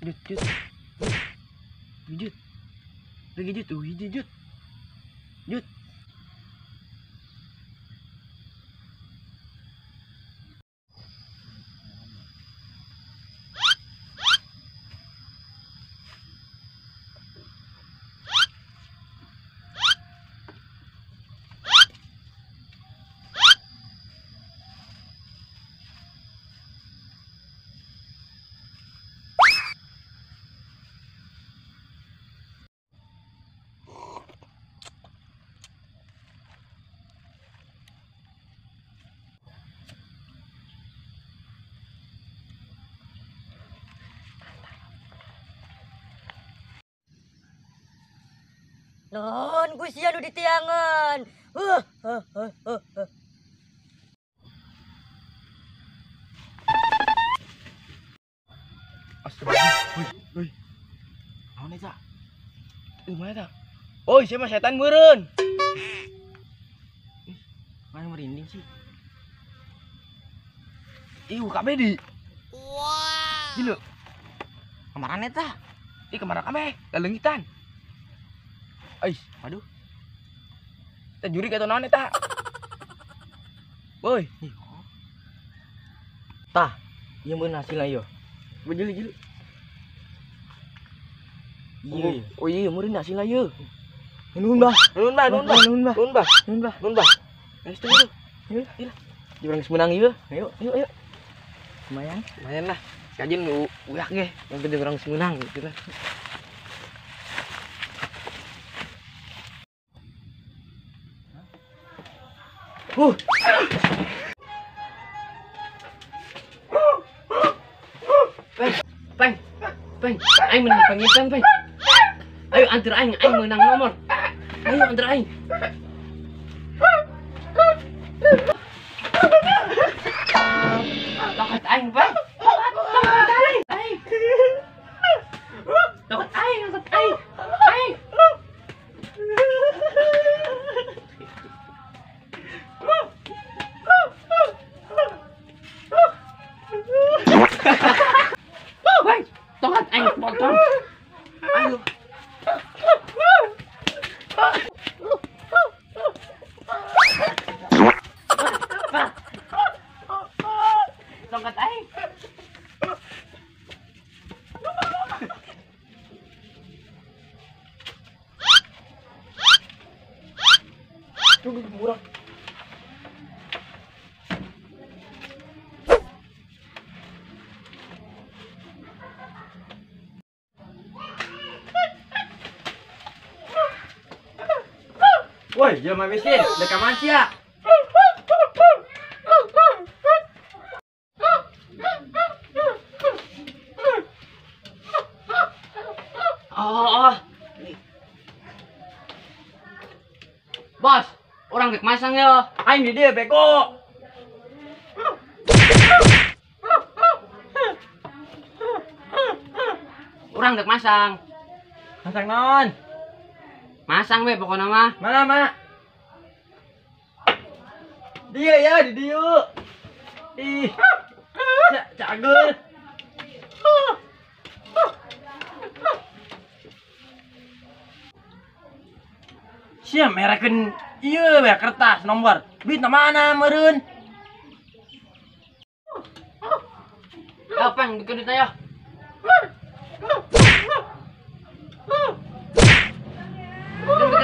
Jut. Jut. Lagi Jut. Jut. Jut. Non, gue sian di tiangan. Astagfirullah. Woi. Naon eta? Mana eta? Oh, siapa setan meureun? Mana merinding sih? Iu kabeh di. Wow. Gila. Kemaran eta. Kemaran kabeh, lelengitan. Ais, aduh. Teh juri kata naon eta? Boy. Tah, ieu beun hasilna ieu. Bejeli. Iya. Oh iya, meureun hasilna ieu. Nuhun, Bah. Nuhun, Bah. Geus teu. Yuk. Jurang semenang ieu. Ayo. Lumayan lah. Kajian uyak ge, yang gede urang semenang gitu lah. Peng, aing menang pengipan, Peng. Ayo antar aing menang nomor. Ayo antar aing. Tokat aing, Peng. Tokat aing. Tokat aing. Aing. Peng, tokat aing potong. Ayo. Tongkat aing. Tunggu murah. Woi, jelema miskin, deka mancia. Oh. Bos, orang dek masang ya. Aing di dieu beko. Orang dek masang. Masang naon? Masang we pokoknya mah. Mana, Mak? Dia ya, di dieu. Ih. Cager. Sia merekeun ieu we kertas nomor. Duit mana meureun? Ya, Peng, bikin duitnya ya.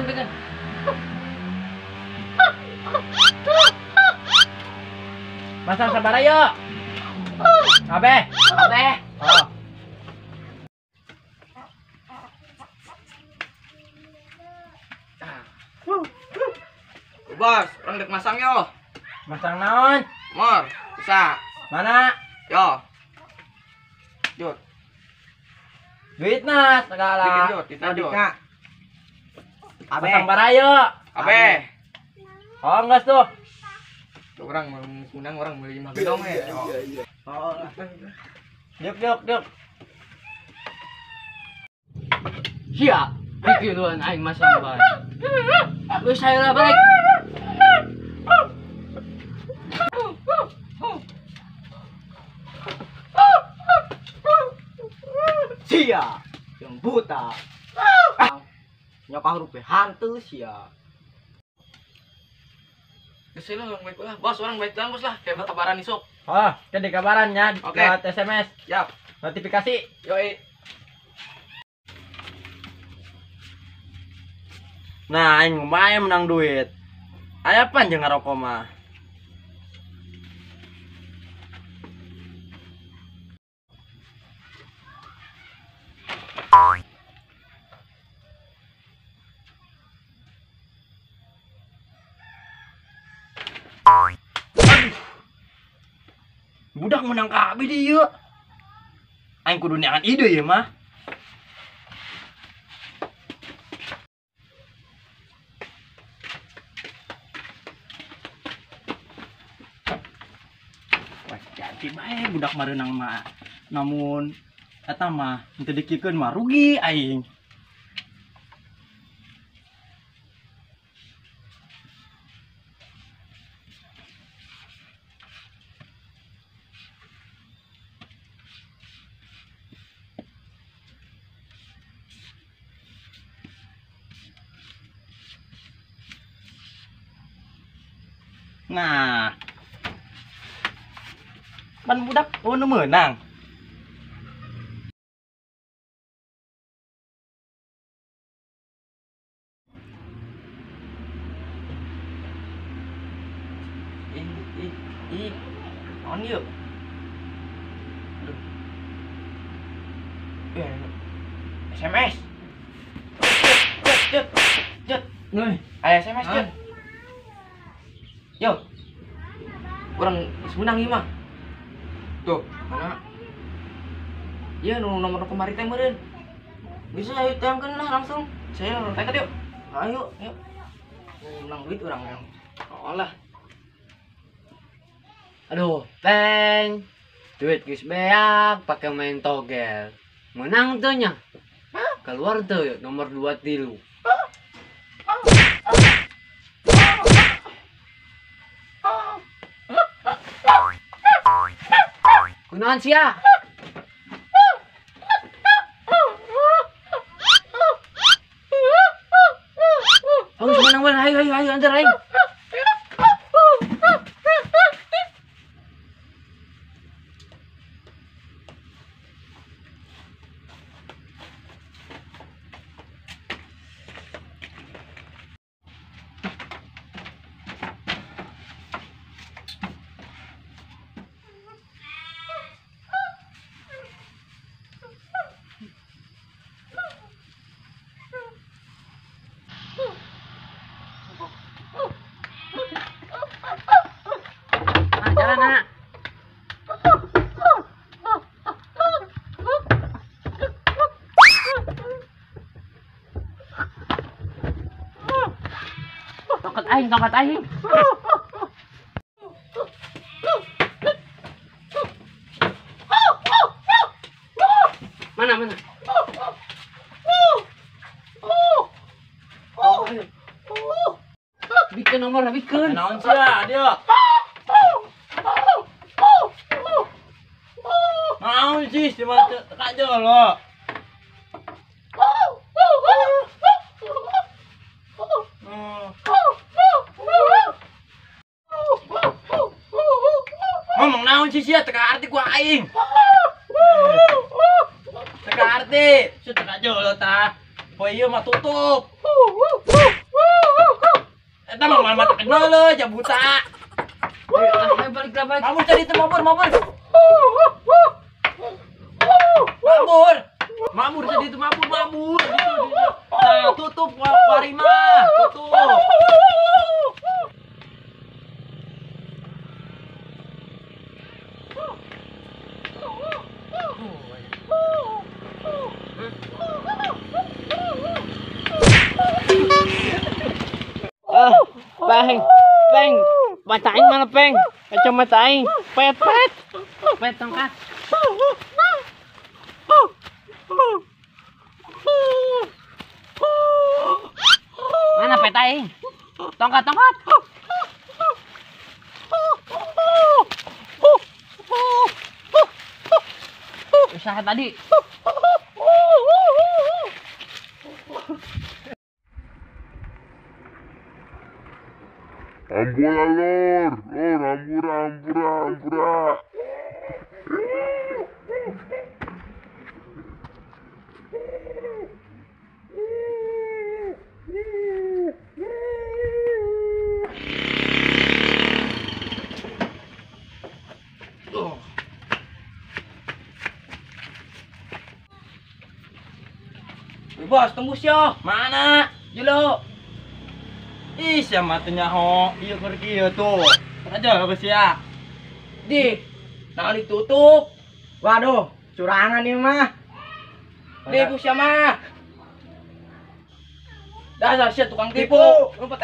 Bikin. Masang sabar ayo. Kabeh. Oh. Bos, orang dek masang yo. Masang naon? Mor, bisa. Mana? Yo. Jut. Duitna segala. Bikin jut, kita jut. Masang barayo. Abe. Oh, enggak tuh. Orang menang orang beli 5 gedong ya. Oh. Yuk. Siap. Bikin luan aing masang bae. Wis saya lah balik. Si Sia yang buta. Nyokah huruf hantu sia. Geus lah orang baik lah. Bos, orang baik lah, bos lah. Kayak kabaran isuk. Oh, jadi kabarannya Oke. lewat SMS, Siap. notifikasi. Yoi. Nah, aing lumayan menang duit. Aya panjang ngarokok mah. Budak menang kabeh di ieu. Aing kudu neangan ide ya mah. Jadi bae budak mareunang mah. Namun eta mah henteu dikikeun mah rugi aing. Nah, ban budak nu meunang. On yuk. Aduh. SMS. Cet. Euy, Aya SMS cet. Yo. Kurang semenang ieu mah. Tuh, mana? Iya, nomor kemarin teh meureun. Bisa ayo tayangkeun lah langsung. Saya tayangkeun yuk. Ayo, yuk. Menang duit urang yang. Oh lah. aduh, Peng. Duit geus beak pake main togel. Menang teu nya. Keluar teu nomor 2 tilu. Kunaon sia? Harus menang bener, ayo antar aing. Jalan anak. Tongkat aing. Mana? Bikin nomor, bikin. Naon sia, dia? Naon sih, cuma teka aja lo. Ngomong naon sih sia, teka arti gua aing. Teka arti, sih teka aja lo ta. Poe ieu mah tutup. Eta mah malah mata kenal lo, ja buta. Ayo balik. Mabur tadi itu mabur. Mabur tadi itu mabur. Nah, tutup Warima, tutup. Peng. Mata aing mana, Peng? Kacamata aing. Pet. Pet tongkat. Mana pet aing? Tongkat. Usaha tadi. Ampura lor, ampura. Bos, tembus yo. Mana? Jelo. Ih, siapa matunya ho? Iya pergi ya tuh. Aja apa sih ya? Di. Nah ditutup. Waduh, curangan ini mah. Di ku siapa? Dasar sih tukang tipu. Rumput.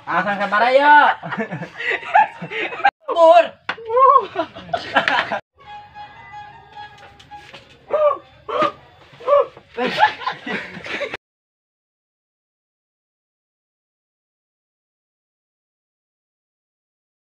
Asang ke para ya.